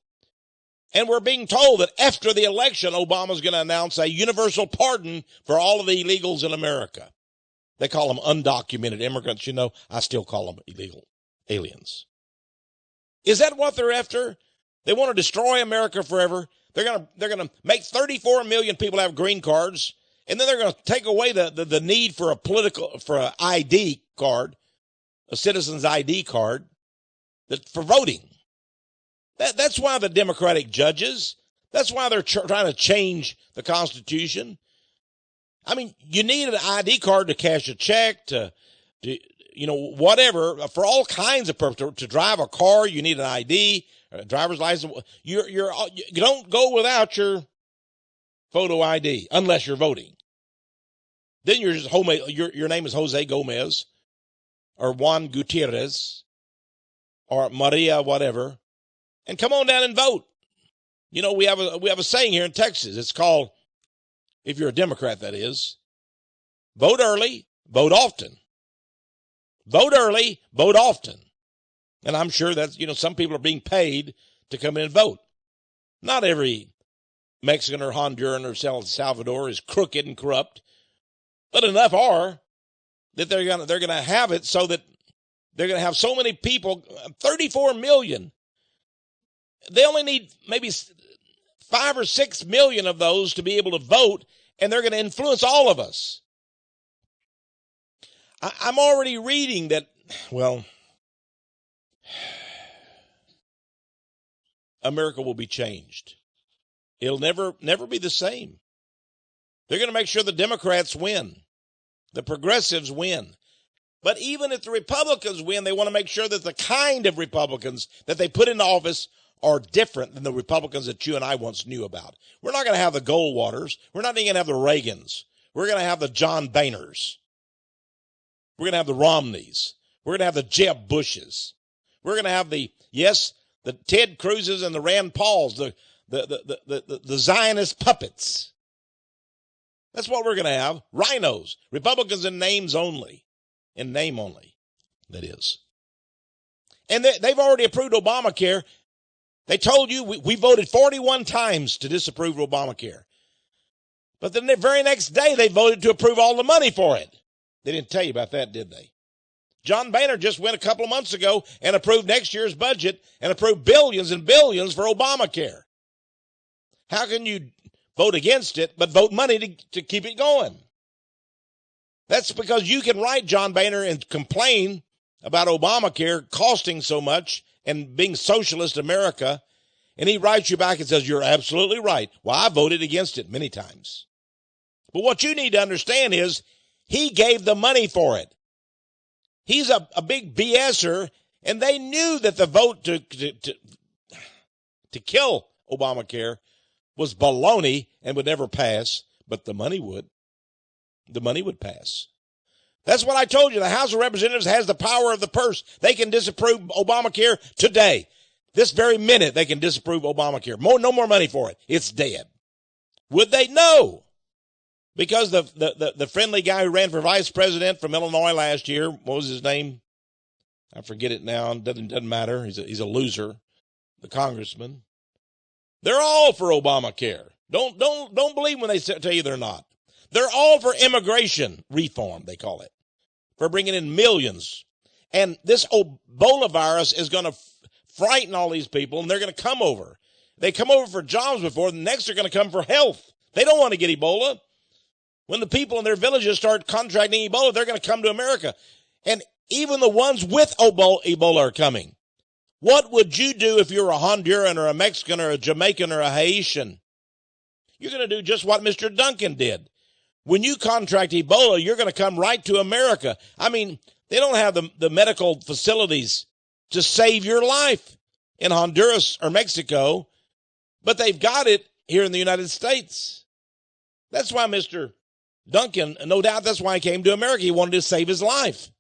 And we're being told that after the election, Obama's going to announce a universal pardon for all of the illegals in America. They call them undocumented immigrants. I still call them illegal aliens. Is that what they're after? They want to destroy America forever. They're going to make 34 million people have green cards, and then they're going to take away the need for an ID card, a citizen's ID card, for voting. That's why the Democratic judges, that's why they're trying to change the Constitution. I mean, you need an ID card to cash a check, to whatever, for all kinds of purposes. To drive a car, you need an ID, a driver's license. You don't go without your photo ID unless you're voting. Then your name is Jose Gomez or Juan Gutierrez or Maria whatever, and come on down and vote. We have a saying here in Texas. It's called, if you're a Democrat, that is, vote early, vote often. Vote early, vote often. And I'm sure that, some people are being paid to come in and vote. Not every Mexican or Honduran or El Salvador is crooked and corrupt, but enough are that they're gonna have it so that they're gonna have so many people, 34 million. They only need maybe 5 or 6 million of those to be able to vote, and they're going to influence all of us. I'm already reading that, America will be changed. It'll never be the same. They're going to make sure the Democrats win. The progressives win. But even if the Republicans win, they want to make sure that the kind of Republicans that they put into office are different than the Republicans that you and I once knew about. We're not going to have the Goldwaters. We're not even going to have the Reagans. We're going to have the John Boehners. We're going to have the Romneys. We're going to have the Jeb Bushes. We're going to have the Ted Cruzes and the Rand Pauls, the Zionist puppets. That's what we're going to have. Rhinos. Republicans in names only. In name only, that is. And they've already approved Obamacare. They told you we voted 41 times to disapprove Obamacare. But then the very next day, they voted to approve all the money for it. They didn't tell you about that, did they? John Boehner just went a couple of months ago and approved next year's budget and approved billions and billions for Obamacare. How can you vote against it but vote money to keep it going? That's because you can write John Boehner and complain about Obamacare costing so much and being socialist America, and he writes you back and says, you're absolutely right. Well, I voted against it many times. But what you need to understand is he gave the money for it. He's a big BSer, and they knew that the vote to kill Obamacare was baloney and would never pass, but the money would. The money would pass. That's what I told you. The House of Representatives has the power of the purse. They can disapprove Obamacare today. This very minute, they can disapprove Obamacare. No more money for it. It's dead. Would they? No. Because the friendly guy who ran for vice president from Illinois last year, what was his name? I forget it now. Doesn't matter. He's a loser. The congressman. They're all for Obamacare. Don't believe when they tell you they're not. They're all for immigration reform, they call it, for bringing in millions. And this Ebola virus is going to frighten all these people, and they're going to come over. They come over for jobs before, the next they're going to come for health. They don't want to get Ebola. When the people in their villages start contracting Ebola, they're going to come to America. And even the ones with Ebola are coming. What would you do if you're a Honduran or a Mexican or a Jamaican or a Haitian? You're going to do just what Mr. Duncan did. When you contract Ebola, you're going to come right to America. I mean, they don't have the medical facilities to save your life in Honduras or Mexico, but they've got it here in the United States. That's why Mr. Duncan, no doubt that's why he came to America. He wanted to save his life.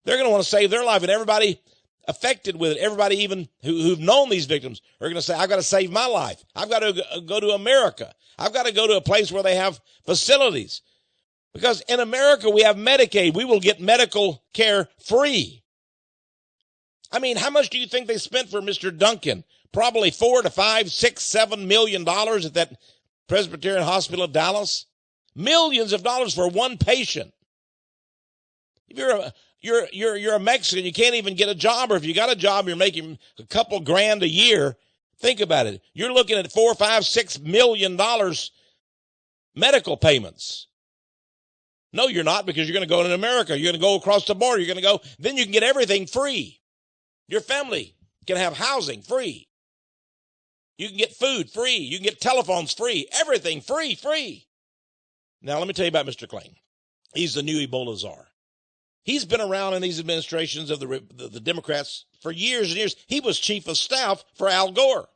They're going to want to save their life, and everybody affected with it, everybody even who've known these victims are going to say, I've got to save my life. I've got to go to America. I've got to go to a place where they have facilities. Because in America, we have Medicaid. We will get medical care free. I mean, how much do you think they spent for Mr. Duncan? Probably $4 to $5, $6, $7 million at that Presbyterian Hospital of Dallas. Millions of dollars for one patient. If you're a Mexican, you can't even get a job, or if you got a job, you're making a couple grand a year. Think about it. You're looking at $4, $5, $6 million medical payments. No, you're not, because you're going to go to America. You're going to go across the border. You're going to go. Then you can get everything free. Your family can have housing free. You can get food free. You can get telephones free. Everything free. Now, let me tell you about Mr. Klain. He's the new Ebola czar. He's been around in these administrations of the Democrats for years and years. He was chief of staff for Al Gore.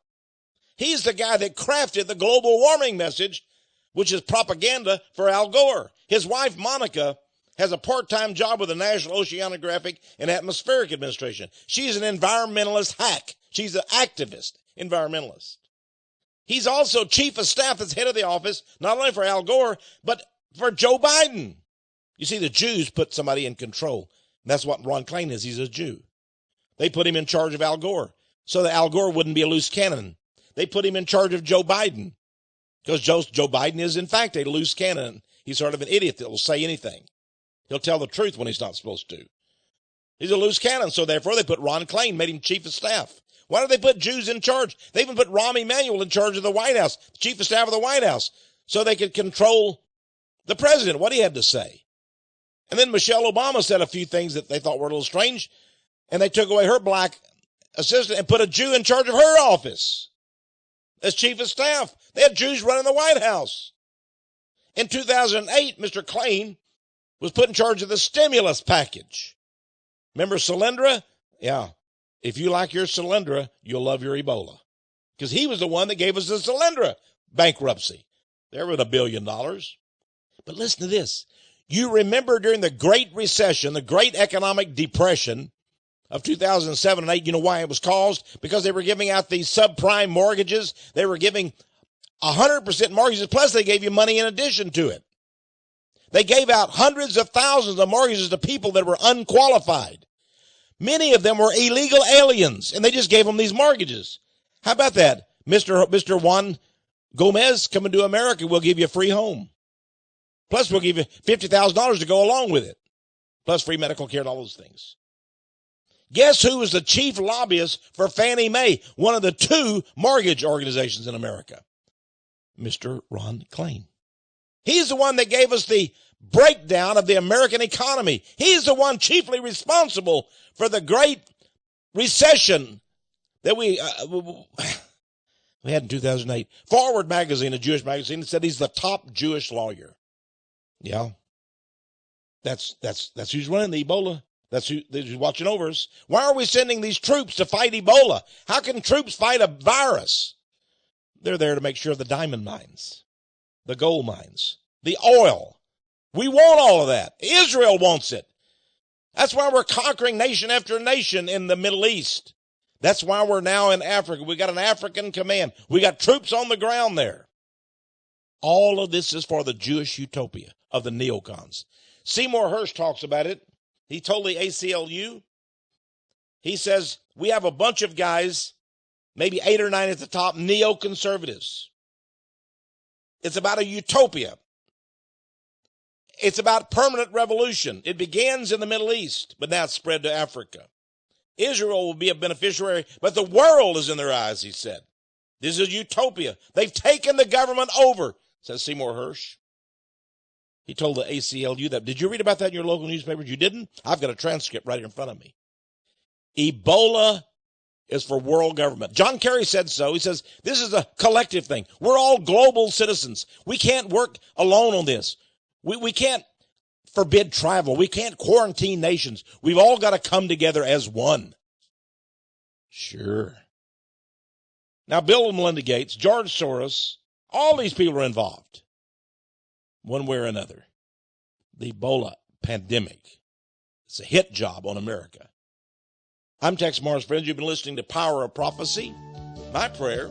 He's the guy that crafted the global warming message, which is propaganda for Al Gore. His wife, Monica, has a part-time job with the National Oceanographic and Atmospheric Administration. She's an environmentalist hack. She's an activist environmentalist. He's also chief of staff as head of the office, not only for Al Gore, but for Joe Biden. You see, the Jews put somebody in control. That's what Ron Klain is. He's a Jew. They put him in charge of Al Gore so that Al Gore wouldn't be a loose cannon. They put him in charge of Joe Biden because Joe Biden is, in fact, a loose cannon. He's sort of an idiot that will say anything. He'll tell the truth when he's not supposed to. He's a loose cannon, so therefore they put Ron Klain, made him chief of staff. Why do they put Jews in charge? They even put Rahm Emanuel in charge of the White House, the chief of staff of the White House, so they could control the president, what he had to say. And then Michelle Obama said a few things that they thought were a little strange, and they took away her black assistant and put a Jew in charge of her office as chief of staff. They had Jews running the White House. In 2008, Mr. Klain was put in charge of the stimulus package. Remember Solyndra? Yeah. If you like your Solyndra, you'll love your Ebola. Because he was the one that gave us the Solyndra bankruptcy. There was $1 billion. But listen to this. You remember during the Great Recession, the Great Economic Depression of 2007 and 8, you know why it was caused? Because they were giving out these subprime mortgages. They were giving 100% mortgages, plus they gave you money in addition to it. They gave out hundreds of thousands of mortgages to people that were unqualified. Many of them were illegal aliens, and they just gave them these mortgages. How about that? Mr. Juan Gomez, coming to America, we'll give you a free home. Plus, we'll give you $50,000 to go along with it. Plus free medical care and all those things. Guess who was the chief lobbyist for Fannie Mae, one of the 2 mortgage organizations in America? Mr. Ron Klain. He's the one that gave us the breakdown of the American economy. He's the one chiefly responsible for the Great Recession that we had in 2008. Forward magazine, a Jewish magazine, said he's the top Jewish lawyer. Yeah. That's who's running the Ebola. That's who's watching over us. Why are we sending these troops to fight Ebola? How can troops fight a virus? They're there to make sure the diamond mines, the gold mines, the oil. We want all of that. Israel wants it. That's why we're conquering nation after nation in the Middle East. That's why we're now in Africa. We got an African command. We got troops on the ground there. All of this is for the Jewish utopia of the neocons. Seymour Hersh talks about it. He told the ACLU, he says, we have a bunch of guys, maybe 8 or 9 at the top, neoconservatives. It's about a utopia. It's about permanent revolution. It begins in the Middle East, but now it's spread to Africa. Israel will be a beneficiary, but the world is in their eyes, he said. This is utopia. They've taken the government over, says Seymour Hersh. He told the ACLU that. Did you read about that in your local newspapers? You didn't? I've got a transcript right in front of me. Ebola is for world government. John Kerry said so. He says, this is a collective thing. We're all global citizens. We can't work alone on this. We can't forbid travel. We can't quarantine nations. We've all got to come together as one. Sure. Now, Bill and Melinda Gates, George Soros, all these people are involved, one way or another. The Ebola pandemic. It's a hit job on America. I'm Texe Marrs, friends. You've been listening to Power of Prophecy. My prayer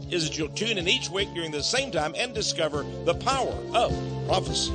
is that you'll tune in each week during the same time and discover the power of prophecy.